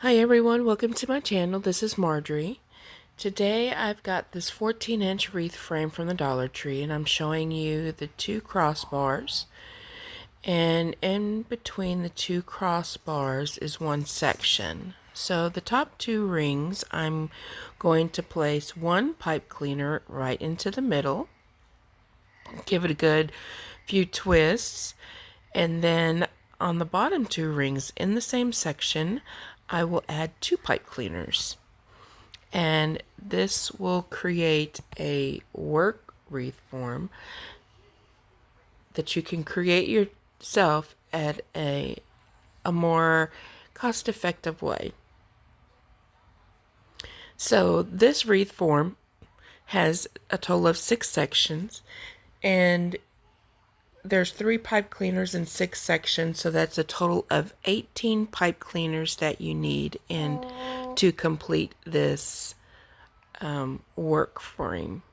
Hi everyone, welcome to my channel. This is Marjorie. Today I've got this 14-inch wreath frame from the Dollar Tree, and I'm showing you the two crossbars, and in between the two crossbars is one section. So the top two rings, I'm going to place one pipe cleaner right into the middle, give it a good few twists, and then on the bottom two rings in the same section I will add two pipe cleaners, and this will create a work wreath form that you can create yourself at a more cost-effective way. So this wreath form has a total of 6 sections, and there's 3 pipe cleaners in 6 sections, so that's a total of 18 pipe cleaners that you need to complete this work frame.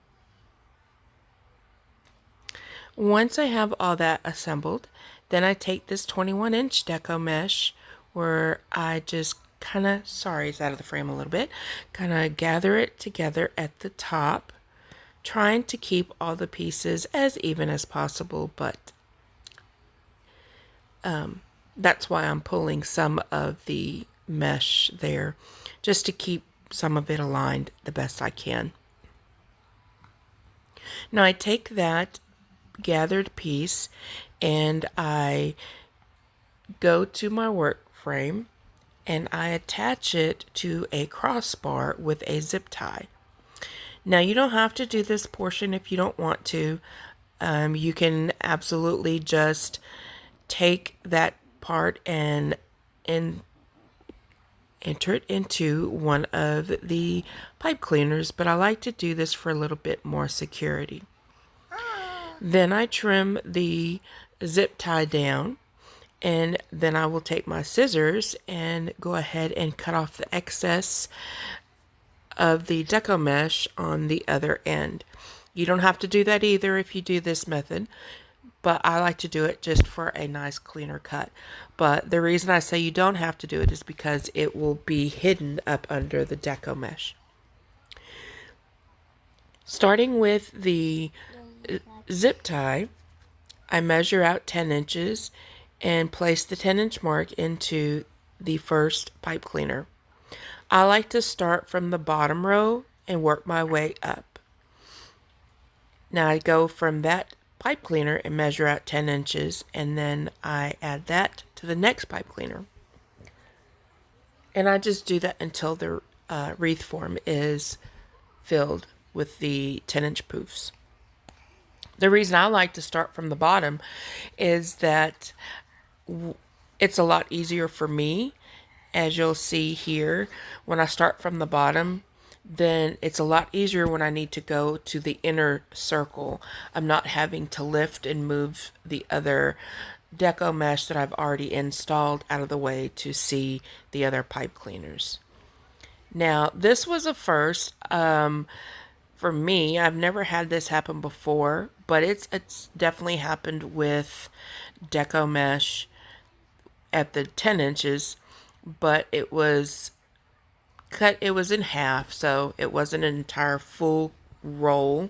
Once I have all that assembled, then I take this 21-inch deco mesh where I just kind of, sorry, it's out of the frame a little bit, kind of gather it together at the top, trying to keep all the pieces as even as possible, but that's why I'm pulling some of the mesh there, just to keep some of it aligned the best I can. Now I take that gathered piece and I go to my work frame and I attach it to a crossbar with a zip tie. Now you don't have to do this portion if you don't want to. You can absolutely just take that part and enter it into one of the pipe cleaners, but I like to do this for a little bit more security. Then I trim the zip tie down, and then I will take my scissors and go ahead and cut off the excess of the deco mesh on the other end. You don't have to do that either if you do this method, but I like to do it just for a nice cleaner cut. But the reason I say you don't have to do it is because it will be hidden up under the deco mesh. Starting with the zip tie, I measure out 10 inches and place the 10-inch mark into the first pipe cleaner. I like to start from the bottom row and work my way up. Now I go from that pipe cleaner and measure out 10 inches, and then I add that to the next pipe cleaner. And I just do that until the wreath form is filled with the 10-inch poofs. The reason I like to start from the bottom is that it's a lot easier for me. As you'll see here, when I start from the bottom, then it's a lot easier when I need to go to the inner circle. I'm not having to lift and move the other deco mesh that I've already installed out of the way to see the other pipe cleaners. Now, this was a first for me. I've never had this happen before, but it's definitely happened with deco mesh at the 10 inches, but it was cut, it was in half, so it wasn't an entire full roll.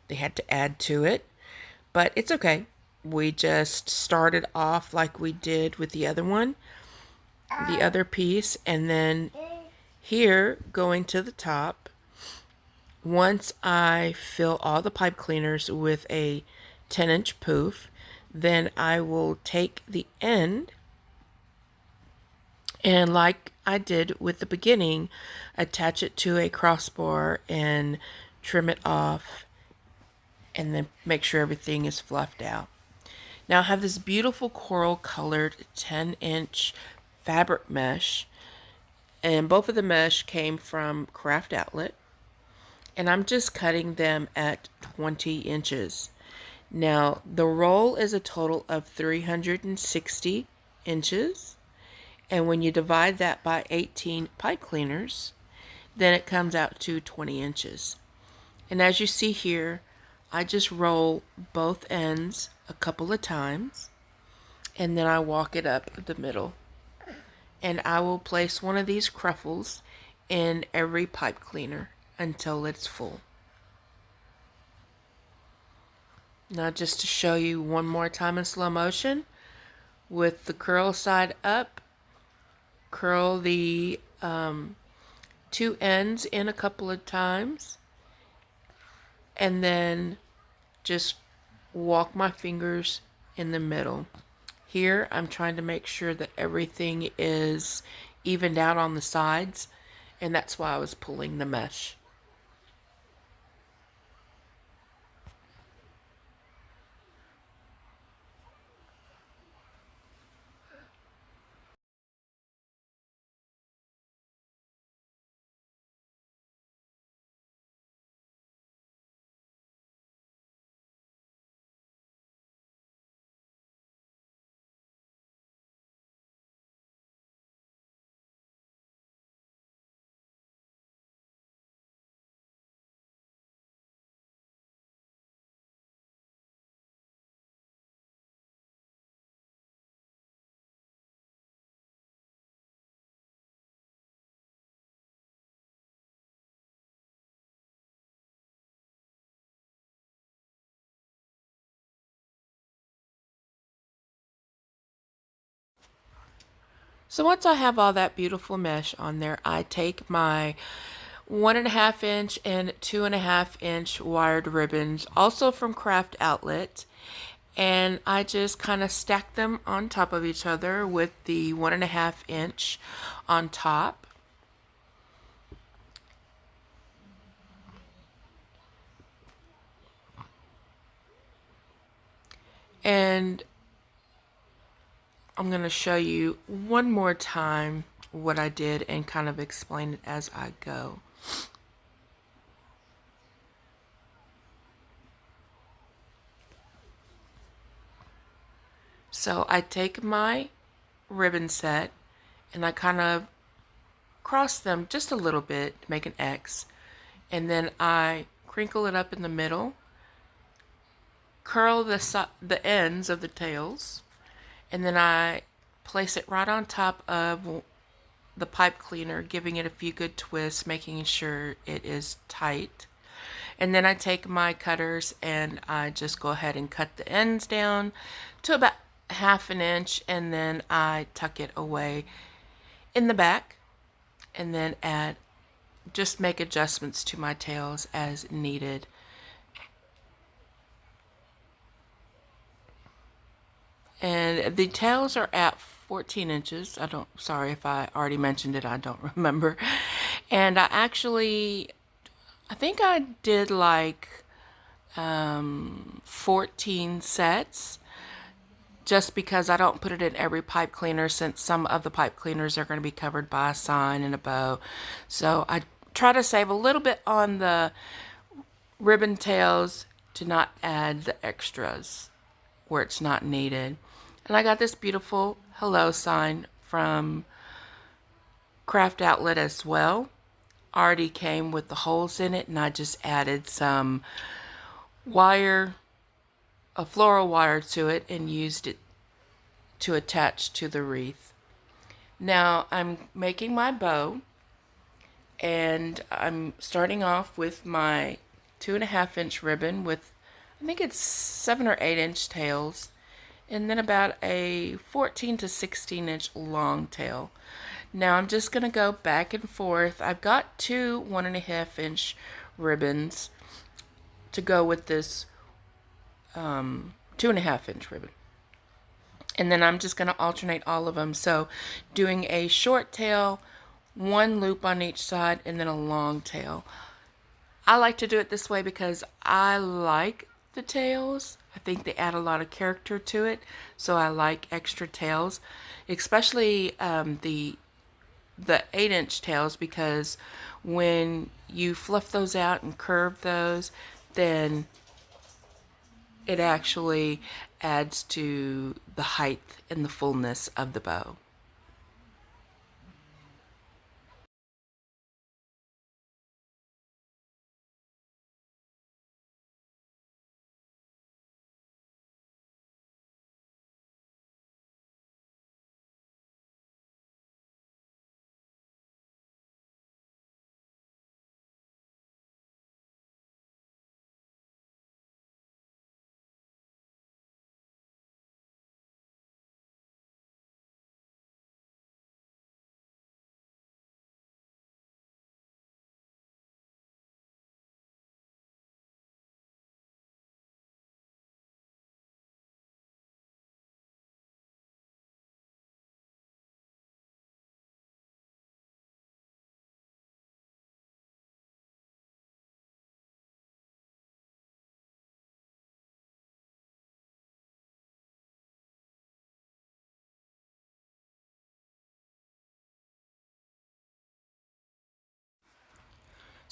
They had to add to it, but it's okay. We just started off like we did with the other one, the other piece, and then here going to the top, once I fill all the pipe cleaners with a 10-inch poof, then I will take the end, and like I did with the beginning, attach it to a crossbar and trim it off, and then make sure everything is fluffed out. Now I have this beautiful coral colored 10-inch fabric mesh, and both of the mesh came from Craft Outlet, and I'm just cutting them at 20 inches. Now the roll is a total of 360 inches. And when you divide that by 18 pipe cleaners, then it comes out to 20 inches. And as you see here, I just roll both ends a couple of times, and then I walk it up the middle. and I will place one of these cruffles in every pipe cleaner until it's full. Now just to show you one more time in slow motion, with the curl side up, curl the two ends in a couple of times, and then just walk my fingers in the middle. Here I'm trying to make sure that everything is evened out on the sides, and that's why I was pulling the mesh. So once I have all that beautiful mesh on there, I take my 1.5 inch and 2.5 inch wired ribbons, also from Craft Outlet, and I just kind of stack them on top of each other with the 1.5 inch on top. And I'm going to show you one more time what I did and kind of explain it as I go. So I take my ribbon set and I kind of cross them just a little bit to make an X, and then I crinkle it up in the middle, curl the ends of the tails, and then I place it right on top of the pipe cleaner, giving it a few good twists, making sure it is tight. And then I take my cutters and I just go ahead and cut the ends down to about 1/2 inch, and then I tuck it away in the back, and then just make adjustments to my tails as needed. And the tails are at 14 inches. Sorry if I already mentioned it, I don't remember. And I think I did like 14 sets, just because I don't put it in every pipe cleaner, since some of the pipe cleaners are going to be covered by a sign and a bow. So I try to save a little bit on the ribbon tails to not add the extras where it's not needed. And I got this beautiful hello sign from Craft Outlet as well. Already came with the holes in it, and I just added some wire, a floral wire to it, and used it to attach to the wreath. Now I'm making my bow, and I'm starting off with my 2.5 inch ribbon with, I think it's 7 or 8 inch tails, and then about a 14 to 16 inch long tail. Now I'm just going to go back and forth. I've got two 1.5 inch ribbons to go with this 2.5 inch ribbon. And then I'm just going to alternate all of them. So doing a short tail, one loop on each side, and then a long tail. I like to do it this way because I like the tails. I think they add a lot of character to it. So I like extra tails, especially the 8-inch tails, because when you fluff those out and curve those, then it actually adds to the height and the fullness of the bow.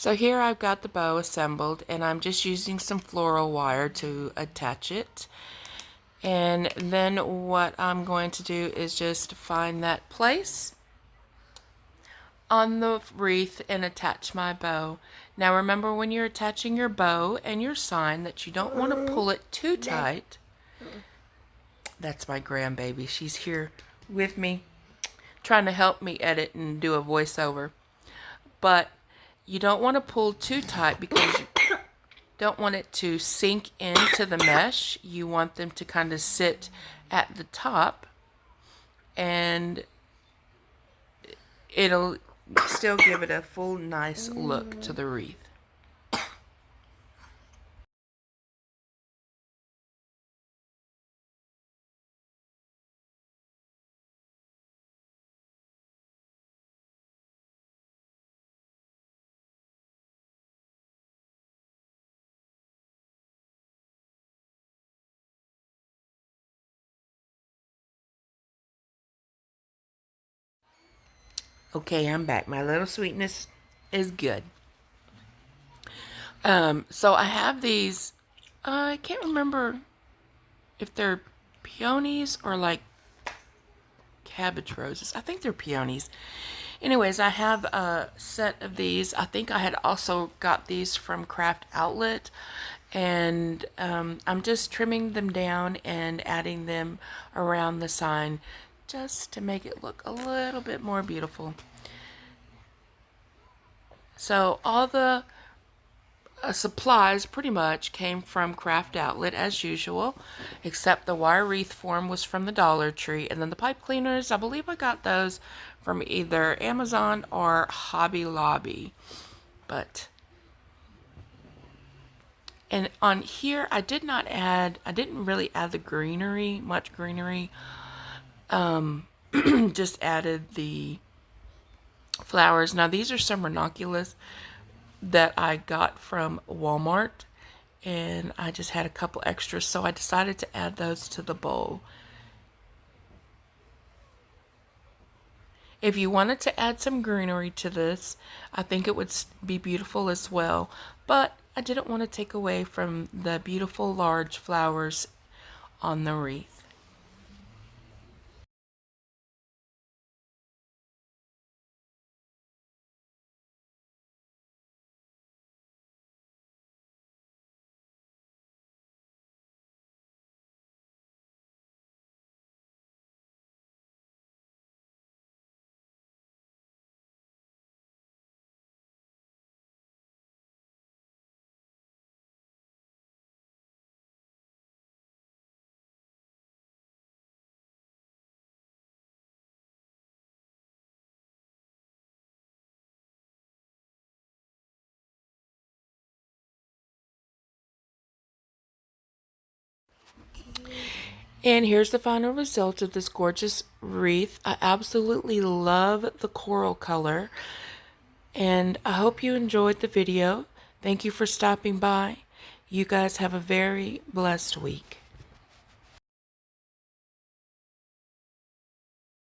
So here I've got the bow assembled, and I'm just using some floral wire to attach it. And then what I'm going to do is just find that place on the wreath and attach my bow. Now remember, when you're attaching your bow and your sign, that you don't want to pull it too tight. That's my grandbaby. She's here with me, trying to help me edit and do a voiceover. But you don't want to pull too tight because you don't want it to sink into the mesh. You want them to kind of sit at the top, and it'll still give it a full nice look to the wreath. Okay, I'm back. My little sweetness is good. So I have these, I can't remember if they're peonies or like cabbage roses. I think they're peonies. Anyways, I have a set of these. I think I had also got these from Craft Outlet, and I'm just trimming them down and adding them around the sign just to make it look a little bit more beautiful. So all the supplies pretty much came from Craft Outlet as usual, except the wire wreath form was from the Dollar Tree, and then the pipe cleaners, I believe I got those from either Amazon or Hobby Lobby. And on here I didn't really add the greenery, much greenery. Just added the flowers. Now these are some ranunculus that I got from Walmart, and I just had a couple extras, so I decided to add those to the bowl. If you wanted to add some greenery to this, I think it would be beautiful as well, but I didn't want to take away from the beautiful large flowers on the wreath. And here's the final result of this gorgeous wreath. I absolutely love the coral color, and I hope you enjoyed the video. Thank you for stopping by. You guys have a very blessed week.